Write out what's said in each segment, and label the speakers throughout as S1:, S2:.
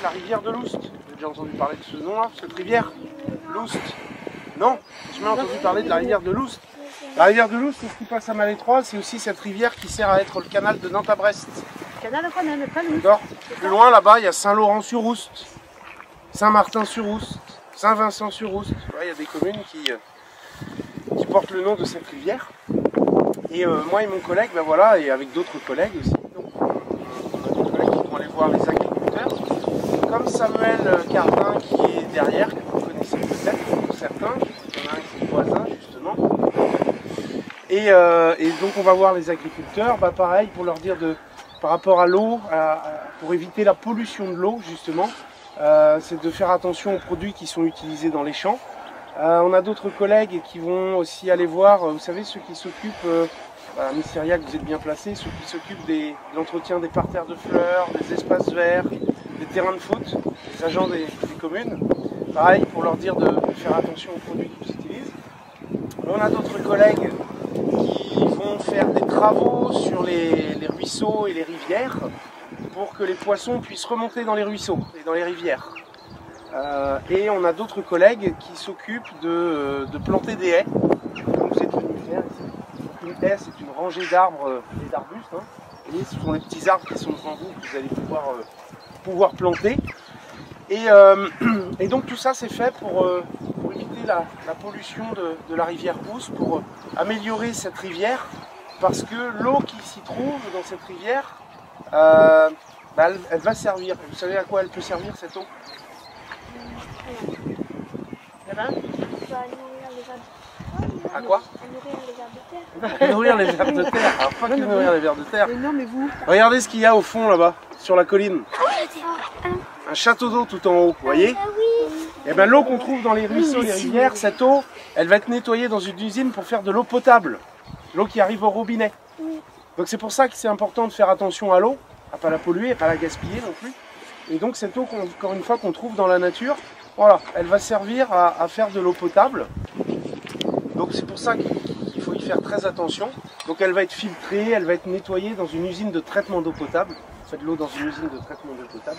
S1: la rivière de l'Oust. Vous avez déjà entendu parler de ce nom-là, cette rivière? L'Oust? Non? J'ai jamais entendu parler de la rivière de l'Oust. La rivière de l'Oust, c'est ce qui passe à Malétroit, c'est aussi cette rivière qui sert à être le canal de Nantes à Brest.
S2: Canal quand même, pas l'Oust.
S1: D'accord? Plus loin, là-bas, il y a Saint-Laurent-sur-Oust, Saint-Martin-sur-Oust, Saint-Vincent-sur-Oust. Il y a des communes qui portent le nom de cette rivière. Et moi et mon collègue, ben voilà, et avec d'autres collègues aussi, donc, on a des collègues qui vont aller voir les agriculteurs, comme Samuel Cardin qui est derrière, que vous connaissez peut-être, pour certains, il y en a un qui est voisin justement. Et donc on va voir les agriculteurs, bah pareil, pour leur dire par rapport à l'eau, pour éviter la pollution de l'eau justement, c'est de faire attention aux produits qui sont utilisés dans les champs. On a d'autres collègues qui vont aussi aller voir, vous savez, ceux qui s'occupent, Miss Cyriac, vous êtes bien placés, ceux qui s'occupent de l'entretien des parterres de fleurs, des espaces verts, des terrains de foot, les agents des communes. Pareil, pour leur dire de faire attention aux produits qu'ils utilisent. On a d'autres collègues qui vont faire des travaux sur les ruisseaux et les rivières pour que les poissons puissent remonter dans les ruisseaux et dans les rivières. Et on a d'autres collègues qui s'occupent de planter des haies. Donc c'est une haies, c'est une rangée d'arbres et d'arbustes. Hein. Et ce sont les petits arbres qui sont devant vous que vous allez pouvoir planter. Et donc tout ça c'est fait pour éviter la pollution de la rivière Oust, pour améliorer cette rivière, parce que l'eau qui s'y trouve dans cette rivière, elle va servir. Vous savez à quoi elle peut servir cette eau? À quoi? À nourrir les vers de terre. Alors pas que nourrir les vers de terre.
S2: Mais non, mais vous.
S1: Regardez ce qu'il y a au fond là-bas, sur la colline. Un château d'eau tout en haut, vous voyez? Et bien l'eau qu'on trouve dans les ruisseaux, les rivières, cette eau, elle va être nettoyée dans une usine pour faire de l'eau potable. L'eau qui arrive au robinet. Donc c'est pour ça que c'est important de faire attention à l'eau, à ne pas la polluer, à ne pas la gaspiller non plus. Et donc cette eau, encore une fois, qu'on trouve dans la nature, voilà, elle va servir à faire de l'eau potable. Donc c'est pour ça qu'il faut y faire très attention. Donc elle va être filtrée, elle va être nettoyée dans une usine de traitement d'eau potable. On fait de l'eau dans une usine de traitement d'eau potable.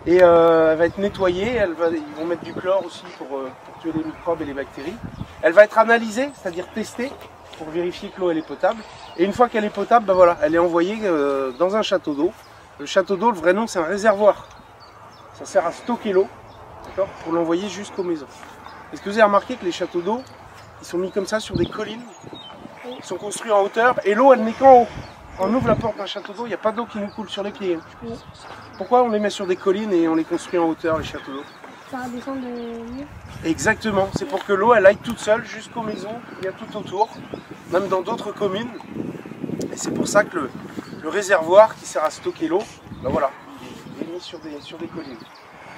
S1: Et elle va être nettoyée, ils vont mettre du chlore aussi pour tuer les microbes et les bactéries. Elle va être analysée, c'est-à-dire testée, pour vérifier que l'eau elle est potable. Et une fois qu'elle est potable, ben voilà, elle est envoyée dans un château d'eau. Le château d'eau, le vrai nom, c'est un réservoir. Ça sert à stocker l'eau, d'accord, pour l'envoyer jusqu'aux maisons. Est-ce que vous avez remarqué que les châteaux d'eau, ils sont mis comme ça sur des collines, ils sont construits en hauteur, et l'eau, elle n'est qu'en haut. Quand on ouvre la porte d'un château d'eau, il n'y a pas d'eau qui nous coule sur les pieds. Pourquoi on les met sur des collines et on les construit en hauteur, les châteaux d'eau?
S2: Ça descend de mieux.
S1: Exactement, c'est pour que l'eau elle aille toute seule jusqu'aux maisons, il y a tout autour, même dans d'autres communes. Et c'est pour ça que le réservoir qui sert à stocker l'eau, ben voilà, il est mis sur des collines.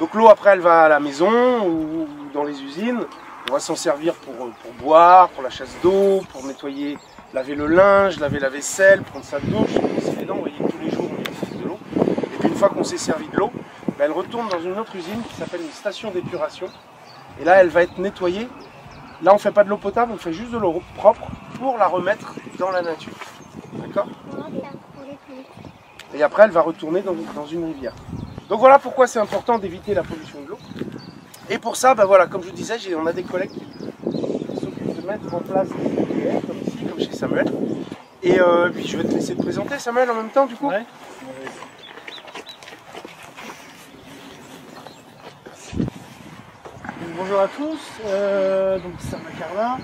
S1: Donc l'eau après elle va à la maison ou dans les usines, on va s'en servir pour boire, pour la chasse d'eau, pour nettoyer, laver le linge, laver la vaisselle, prendre sa douche, brosser les dents, vous voyez tous les jours on utilise de l'eau. Et puis une fois qu'on s'est servi de l'eau, ben elle retourne dans une autre usine qui s'appelle une station d'épuration. Et là elle va être nettoyée. Là on ne fait pas de l'eau potable, on fait juste de l'eau propre pour la remettre dans la nature. D'accord? Et après elle va retourner dans une rivière. Donc voilà pourquoi c'est important d'éviter la pollution de l'eau. Et pour ça, ben voilà, comme je vous disais, on a des collègues qui s'occupent de mettre en place des haies, comme ici, comme chez Samuel. Et puis je vais te laisser te présenter, Samuel, en même temps du coup.
S3: Ouais. Bonjour à tous, donc c'est Samuel Cardin.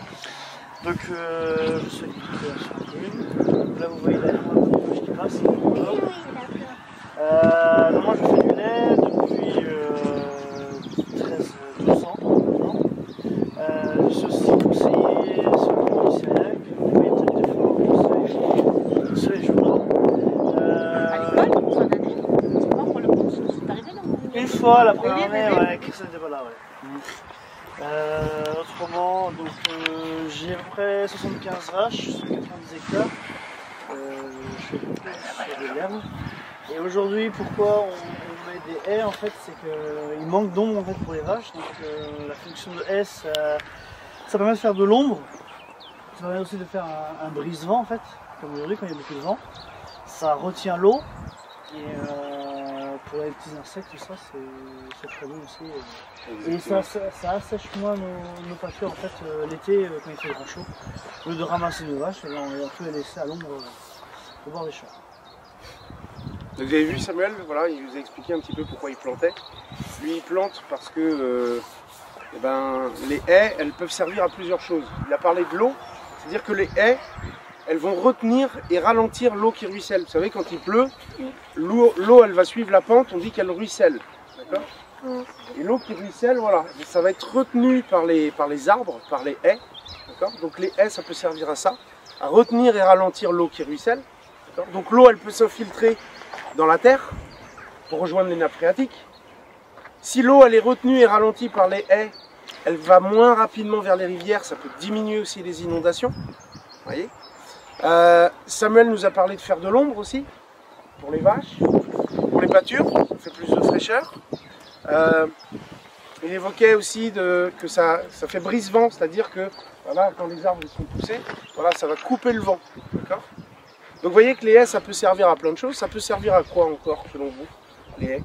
S3: Donc je suis agriculteur sur la commune. Là vous voyez la vache qui passe. Donc moi je fais du lait depuis 13-12 ans maintenant. Je suis aussi conseiller sur le Miss Cyriac, oui, peut-être des fois conseiller journaux.
S2: À l'école, en fin d'année, c'est pas pour le cours, c'est arrivé dans
S3: Une fois la première année, ouais, qui n'était pas là, ouais. Autrement, donc j'ai à peu près 75 vaches sur 90 hectares. Je fais beaucoup de l'herbe. Et aujourd'hui, pourquoi on met des haies en fait, c'est qu'il manque d'ombre en fait pour les vaches. Donc la fonction de haie, ça permet de faire de l'ombre. Ça permet aussi de faire un brise-vent en fait, comme aujourd'hui quand il y a beaucoup de vent. Ça retient l'eau et pour les petits insectes, tout ça, c'est très bon aussi. Et ça assèche moins nos pâtures en fait l'été quand il fait grand chaud. Au lieu de ramasser nos vaches, on peut les laisser à l'ombre au bord des champs.
S1: Donc vous avez vu Samuel, voilà, il vous a expliqué un petit peu pourquoi il plantait. Lui il plante parce que les haies, elles peuvent servir à plusieurs choses. Il a parlé de l'eau, c'est-à-dire que les haies, elles vont retenir et ralentir l'eau qui ruisselle. Vous savez, quand il pleut, l'eau elle va suivre la pente, on dit qu'elle ruisselle. D'accord ? Et l'eau qui ruisselle, voilà, ça va être retenu par les arbres, par les haies. D'accord ? Donc les haies, ça peut servir à ça, à retenir et ralentir l'eau qui ruisselle. D'accord ? Donc l'eau, elle peut s'infiltrer dans la terre pour rejoindre les nappes phréatiques. Si l'eau elle est retenue et ralentie par les haies, elle va moins rapidement vers les rivières, ça peut diminuer aussi les inondations. Voyez. Samuel nous a parlé de faire de l'ombre aussi, pour les vaches, pour les pâtures, ça fait plus de fraîcheur. Il évoquait aussi que ça fait brise-vent, c'est-à-dire que voilà, quand les arbres sont poussés, voilà, ça va couper le vent. D'accord ? Donc vous voyez que les haies, ça peut servir à plein de choses. Ça peut servir à quoi encore, selon vous, les haies?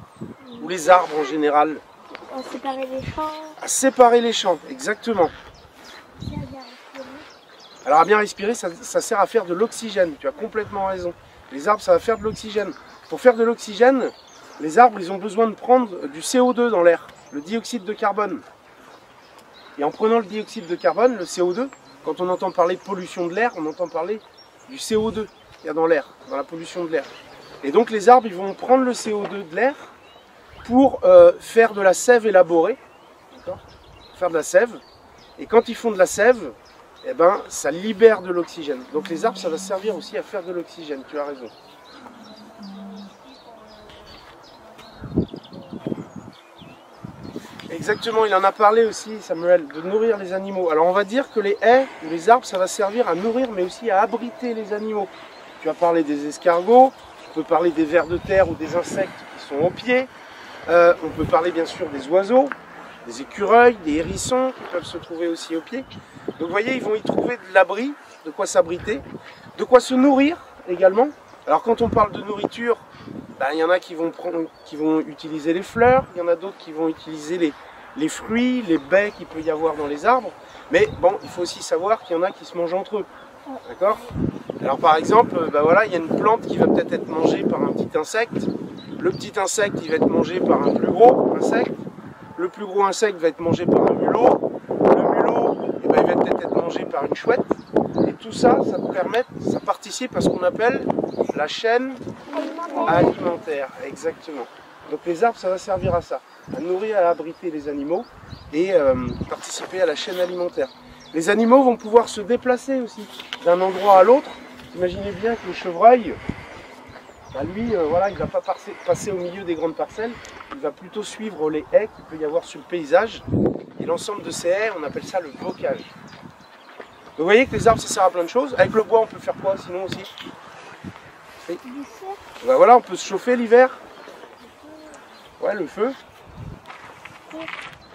S1: Ou les arbres en général?
S4: À séparer les champs.
S1: À séparer les champs, exactement. Alors à bien respirer, ça sert à faire de l'oxygène. Tu as complètement raison. Les arbres, ça va faire de l'oxygène. Pour faire de l'oxygène, les arbres, ils ont besoin de prendre du CO2 dans l'air, le dioxyde de carbone. Et en prenant le dioxyde de carbone, le CO2, quand on entend parler de pollution de l'air, on entend parler du CO2 qu'il y a dans l'air, dans la pollution de l'air. Et donc les arbres, ils vont prendre le CO2 de l'air pour faire de la sève élaborée, faire de la sève. Et quand ils font de la sève, eh ben, ça libère de l'oxygène. Donc les arbres, ça va servir aussi à faire de l'oxygène, tu as raison. Exactement, il en a parlé aussi, Samuel, de nourrir les animaux. Alors on va dire que les haies ou les arbres, ça va servir à nourrir, mais aussi à abriter les animaux. Tu as parlé des escargots, on peut parler des vers de terre ou des insectes qui sont au pied. On peut parler bien sûr des oiseaux, des écureuils, des hérissons qui peuvent se trouver aussi au pied. Donc vous voyez, ils vont y trouver de l'abri, de quoi s'abriter, de quoi se nourrir également. Alors quand on parle de nourriture, il y en a qui vont utiliser les fleurs, il y en a d'autres qui vont utiliser les fruits, les baies qu'il peut y avoir dans les arbres. Mais bon, il faut aussi savoir qu'il y en a qui se mangent entre eux. D'accord ? Alors par exemple, il y a une plante qui va peut-être être mangée par un petit insecte. Le petit insecte, il va être mangé par un plus gros insecte. Le plus gros insecte va être mangé par un mulot. Le mulot, il va peut-être être mangé par une chouette. Et tout ça, ça participe à ce qu'on appelle la chaîne alimentaire. Exactement. Donc les arbres, ça va servir à ça, à nourrir, à abriter les animaux et participer à la chaîne alimentaire. Les animaux vont pouvoir se déplacer aussi d'un endroit à l'autre. Imaginez bien que le chevreuil, lui, il ne va pas passer au milieu des grandes parcelles, il va plutôt suivre les haies qu'il peut y avoir sur le paysage. Et l'ensemble de ces haies, on appelle ça le bocage. Donc vous voyez que les arbres, ça sert à plein de choses. Avec le bois, on peut faire quoi sinon aussi? Oui. On peut se chauffer l'hiver. Ouais, le feu.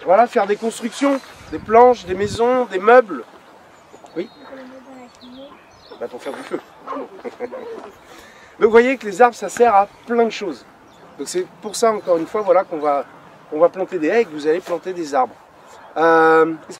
S1: Voilà, faire des constructions, des planches, des maisons, des meubles. Oui. Pour faire du feu. Donc vous voyez que les arbres, ça sert à plein de choses. Donc c'est pour ça, encore une fois, qu'on va planter des haies et que vous allez planter des arbres.